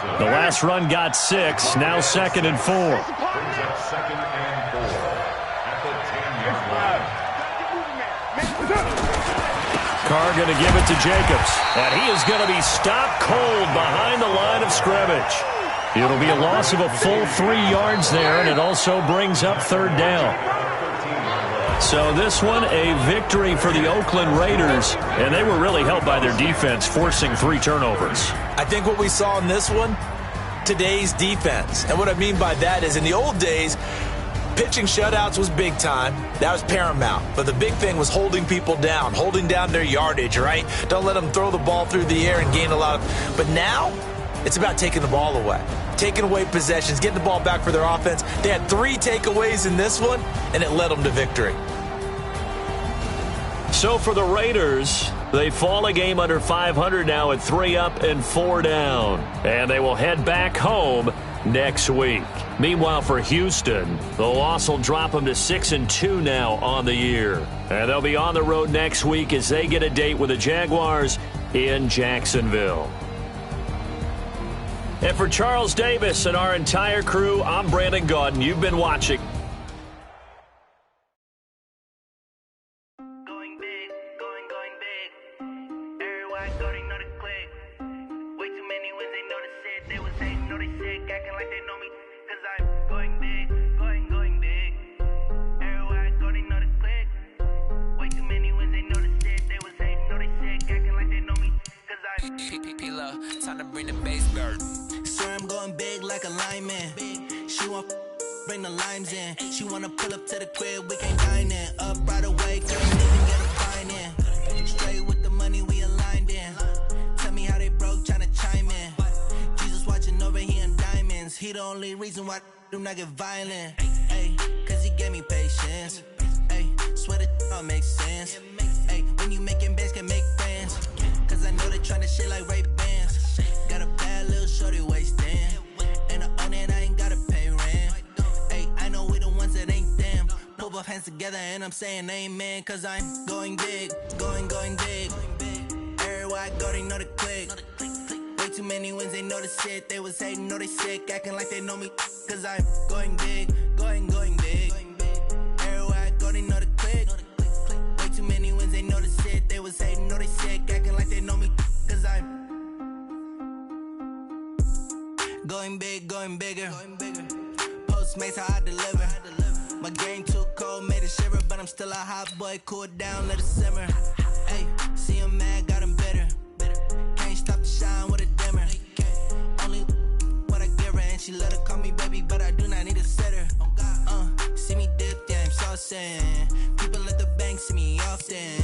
The last run got 6, now 2nd and 4. Brings up 2nd and 4 at the 10-yard line. Carr going to give it to Jacobs, and he is going to be stopped cold behind the line of scrimmage. It'll be a loss of a full 3 yards there, and it also brings up 3rd down. So this one, a victory for the Oakland Raiders, and they were really helped by their defense, forcing 3 turnovers. I think what we saw in this one, today's defense. And what I mean by that is in the old days, pitching shutouts was big time. That was paramount. But the big thing was holding people down, holding down their yardage, right? Don't let them throw the ball through the air and gain a lot of... But now, it's about taking the ball away. Taking away possessions, getting the ball back for their offense. They had 3 takeaways in this one, and it led them to victory. So for the Raiders, they fall a game under 500 now at 3 up and 4 down. And they will head back home next week. Meanwhile, for Houston, the loss will drop them to 6-2 now on the year. And they'll be on the road next week as they get a date with the Jaguars in Jacksonville. And for Charles Davis and our entire crew, I'm Brandon Gaudin. You've been watching. Going big, going big. Everybody already know the click. Way too many wins, they know the shit. They was hating, know they sick, acting like they know me. Cause I'm going big, going big. Everybody already know the click. Way too many wins, they know the shit. They was hating, know they sick, acting like they know me. Cause I'm P-P-P-Love, time to bring the bass bird. Swear I'm going big like a lineman. She want bring the limes in. She wanna pull up to the crib, we can't dine in. Up right away, couldn't even get a fine in. Straight with the money we aligned in. Tell me how they broke, tryna chime in. Jesus watching over here in diamonds. He the only reason why I do not get violent. Ay, cause he gave me patience. Ay, swear that all makes sense. Ay, when you making bands, can make friends. Cause I know they tryna shit like Ray Bans. Got a bad little shorty wasting. And I own it, I ain't gotta pay rent. Ay, I know we the ones that ain't them. Put both hands together and I'm saying amen. Cause I'm going big, going big. Everywhere I go, they know the click. Way too many wins, they know the shit. They was hating, know they sick, acting like they know me. Cause I'm going big, going big. Everywhere I go, they know the click. Way too many wins, they know the shit. They was hating, know they sick, acting like they know me. Cause I'm going big, going bigger. Postmates how I deliver. My game too cold, made it shiver, but I'm still a hot boy. Cool it down, let it simmer. Hey, see him mad, got him bitter. Can't stop the shine with a dimmer. Only what I give her, and she let her call me baby, but I do not need a sitter. See me dip, yeah, I'm saucing. People at the bank see me often.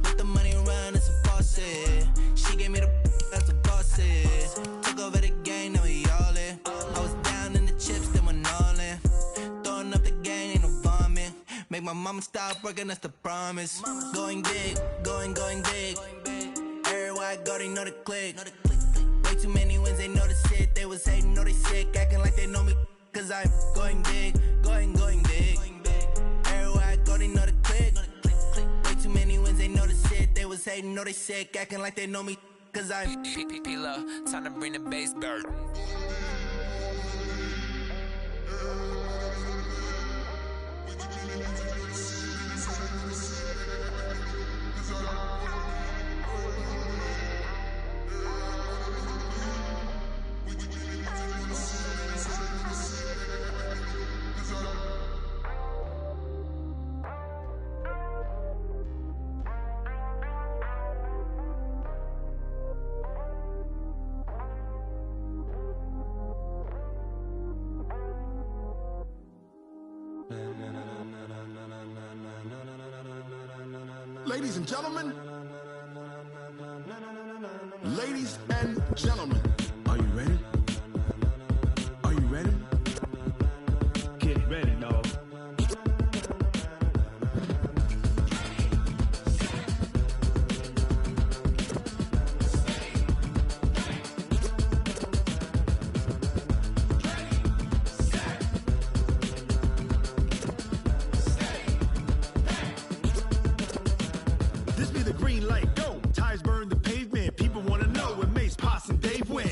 Let the money run, it's a faucet. She gave me the that's a boss it. Took over the game, now we all in. I was down in the chips, then went all in. Throwing up the game, ain't no vomit. Make my mama stop working, that's the promise. Going big, going big. Everywhere I go, they know the click. Way too many wins, they know the shit. They was hating, know they sick, acting like they know me. Cause I'm going big, going big. Everywhere I go, they know the click. Way too many wins, they know the shit. They was hating, know they sick, acting like they know me. Cause I'm P-P-P-Love, time to bring the bass bird. Ladies and gentlemen, ladies and gentlemen, are you ready? Are you ready? Get ready, dog. This be the green light, go. Tires burn the pavement. People want to know when Mace, Poss, and Dave win.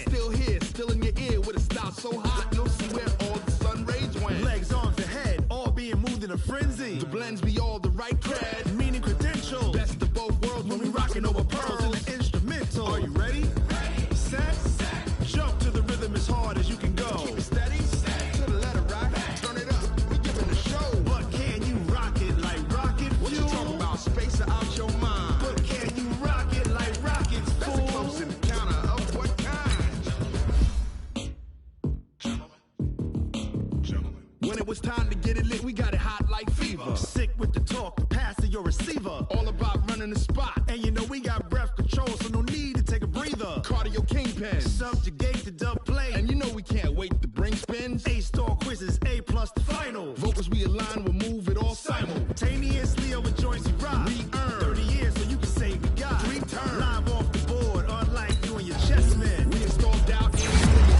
it's time to get it lit. We got it hot like fever. Sick with the talk, the pass to your receiver. All about running the spot. And you know we got breath control, so no need to take a breather. Cardio kingpin, subjugate the dub play. And you know we can't wait to bring spins. A-star quizzes, A+ the final. Vocals we align, we'll move it all simultaneously over joints we ride. We earn 30 years, so you can say we got 3 turns. Live off the board, unlike you and your chess men. We installed out in your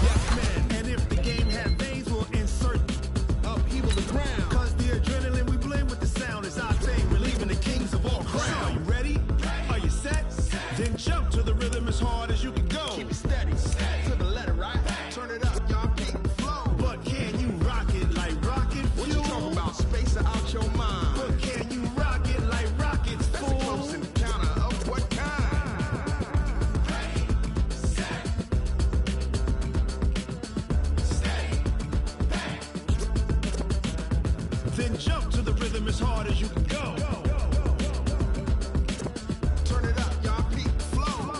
yes men. And if the game had veins, we'll insert upheaval the ground. Cause the adrenaline we blend with the sound is our thing. Relieving the kings of all crowns. Are you ready? Are you set? Then jump to the rhythm as hard as you can go. Keep it steady, to the letter, right? Turn it up, y'all keep the flow. But can you rock it like rocket fuel? What you talking about? Space out your mind. But can you rock it like rockets, fool? That's a close encounter of what kind? Then jump to the rhythm as hard as you can go. Turn it up, y'all keep the flow.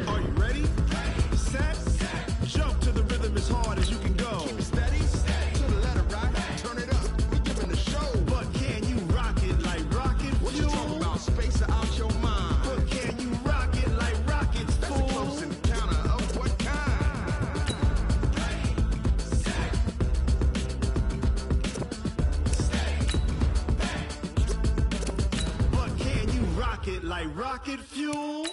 Are you ready? Set? Jump to the rhythm as hard as you can go. Keep it steady, to the letter, right? Turn it up, we giving the show. But can you rock it like rocket fuel? What you talking about? Space out your mind. But can you rock it like rockets, fool? That's a close encounter of what kind? But can you rock it like rocket fuel?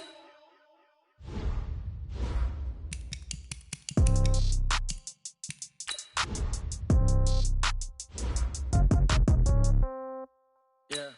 Yeah.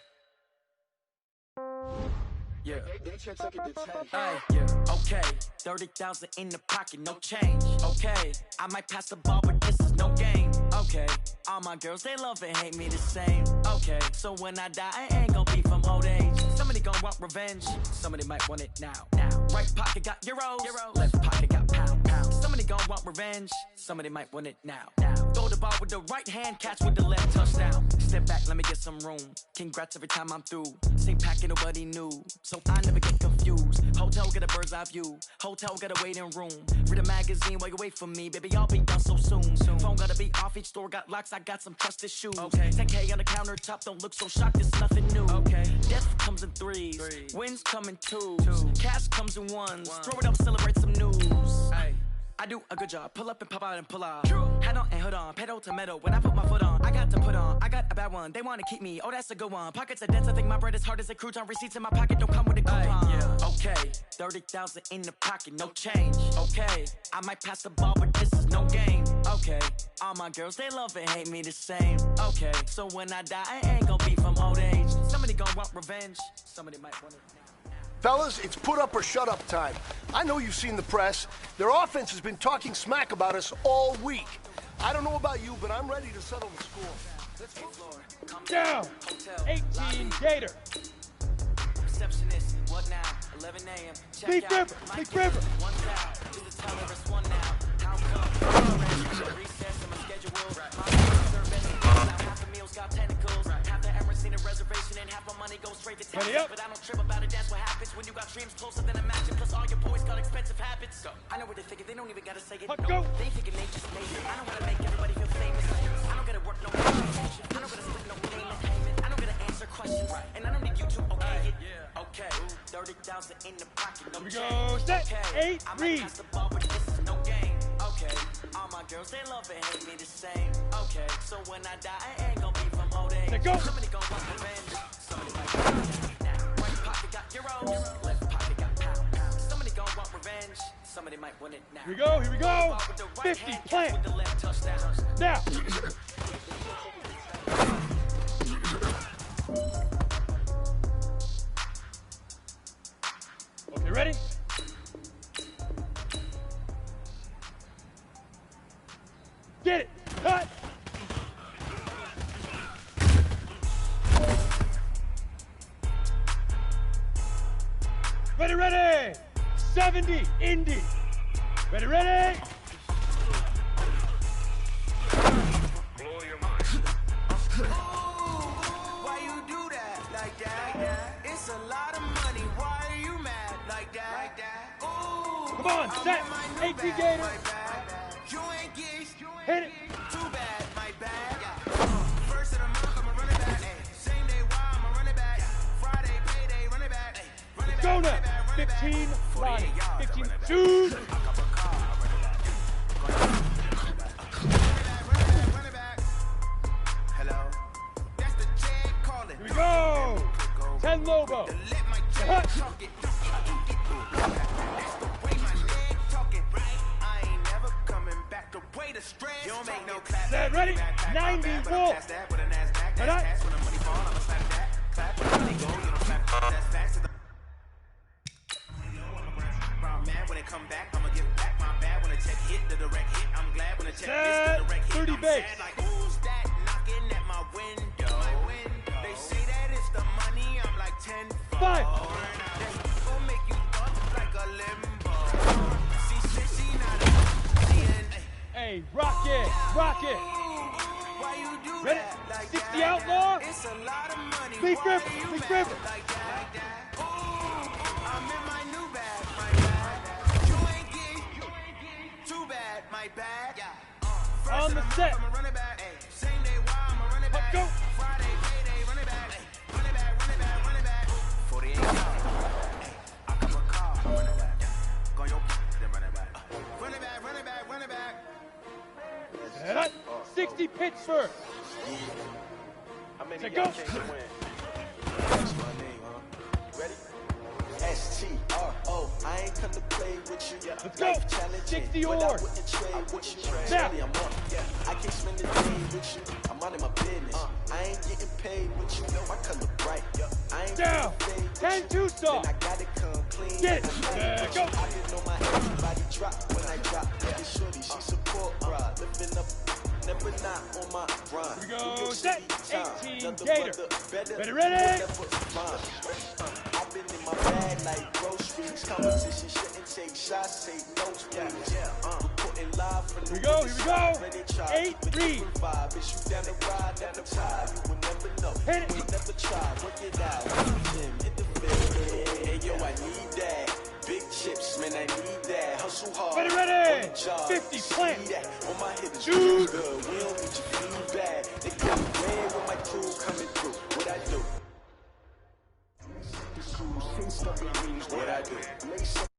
Okay, 30,000 in the pocket, no change. Okay, I might pass the ball, but this is no game. Okay, all my girls, they love and hate me the same. Okay, so when I die, I ain't gonna be from old age. Somebody gonna want revenge, somebody might want it now. Right pocket got euros, left pocket got pound. Somebody gonna want revenge, somebody might want it now. Throw the ball with the right hand, catch with the left, touchdown. Step back, let me get some room. Congrats every time I'm through. Same packet, nobody knew, so I never get confused. Hotel get a bird's eye view. Hotel got a waiting room. Read a magazine while you wait for me, baby. I'll be done so soon. Phone gotta be off. Each store got locks. I got some trusted shoes. Okay. 10K on the countertop. Don't look so shocked. It's nothing new. Okay. Death comes in threes. Wins come in twos. Cash comes in ones. Throw it up, celebrate some news. Hey. I do a good job. Pull up and pop out and pull out. Head on and hood on. Pedal to metal. When I put my foot on, I got to put on. I got a bad one. They want to keep me. Oh, that's a good one. Pockets are dense. I think my bread is hard as a crouton. Receipts in my pocket don't come with a coupon. Okay. 30,000 in the pocket. No change. Okay. I might pass the ball, but this is no game. Okay. All my girls, they love and hate me the same. Okay. So when I die, I ain't gonna be from old age. Somebody gonna want revenge. Somebody might want it now. Fellas, it's put up or shut up time. I know you've seen the press. Their offense has been talking smack about us all week. I don't know about you, but I'm ready to settle the score. Let's go. Down. 18 Gator. Receptionist, what now? 11 a.m. Big River. Big River. One down. To the teller, it's one now. How come? Recess in my schedule. My half the meals got tentacles. Half the Emirates seen a reservation and half my money goes straight to Texas. But I don't trip about it. That's what happens when you got dreams closer than a match. Plus all your boys got expensive habits. I know what they're thinking. They don't even gotta say it. No, they thinking they just made it. I don't wanna make everybody feel famous. I don't gotta work no attention. I don't gotta split no payment. I don't gotta answer questions. And I don't need you to okay it. Okay, 30,000 in the pocket. No change. Go set. Okay. 8 I might read. pass the ball, but this is no game. Okay, all my girls, they love and hate me the same. Okay, so when I die, I ain't gonna be from old age. Go. Somebody gon' want revenge. Somebody might want it now. Right pocket got euros, left pocket got pound. Somebody gon' want revenge. Somebody might want it now. Here we go. Here we go. 50 plant. With the left touchdown. Now. Okay, ready? Get it. Cut. Ready, ready. 70, Indy. Ready, ready. Set. 18 Gator. Hit it. Too bad, my bad. First of the month, I'ma run it back. Same day, why I'ma run it back. Friday, payday, run it back. Go now. 15, Ronnie. 15, shoot. Hello. That's the J calling. Here we go. 10 Lobo. Hut. Set, ready? 90 Wolf. Head up. When it come back, I'ma give back my bad. When a check hit, the direct hit, I'm glad. When a check hits, the direct hit, $30 I'm base. sad. Like, who's that knocking at my window? They say that it's the money, I'm like 10 Five. Will make you bump like a limbo. She said she not a Hey, rock it, rock it. Why you do Ready? that like 60 that? Outlaw. It's a lot of money. Big Why gripper, you big mad gripper. like that? Ooh, I'm in my new bag, my bad. You ain't get too bad, my bad. On the set. I'ma run it back. Same day, why I'ma run it back. Go. Friday, payday, run it back. Run it back, run it back, run it back. 48 yards. I come a car, run it back. Go your then run it back. Run it back, run it back, run it back. Head up. 60 Pittsburgh. How many Say y'all go. came to win? That's my name, huh? Ready? S-T-R-O. I ain't come to play with you. Let's go. Life challenging, 60 but I oars. wouldn't trade with you. Now. Really, I'm up. I can't spend the day with you. I'm out of my business. I ain't getting paid with you. My color bright. I ain't Down. getting paid with 10 you. two star. Then I gotta come clean. Get it. I'm There with go. you. I didn't know my everybody drop when I drop. This shorty, she support ride. Living up. Never not on my grind. Here we go. Set. 18 Gator. Ready, I've ready. been in my bag like groceries. Competition shouldn't take shots, take notes, please. Reporting live from the Here we go, here we go. Ready, try. 8 3. Vibe. It's you down the ride, never tie. You will never know. Hit it. You will never try. Work it out. Gym, hit the field. Hey, yo, I need that. Big chips, man, I need that. Hustle hard. Ready, ready. On the job. 50 See plant. that. On my hit is Shoot. good. We don't need your feedback. They come red with my crew coming through. What I do? What I do?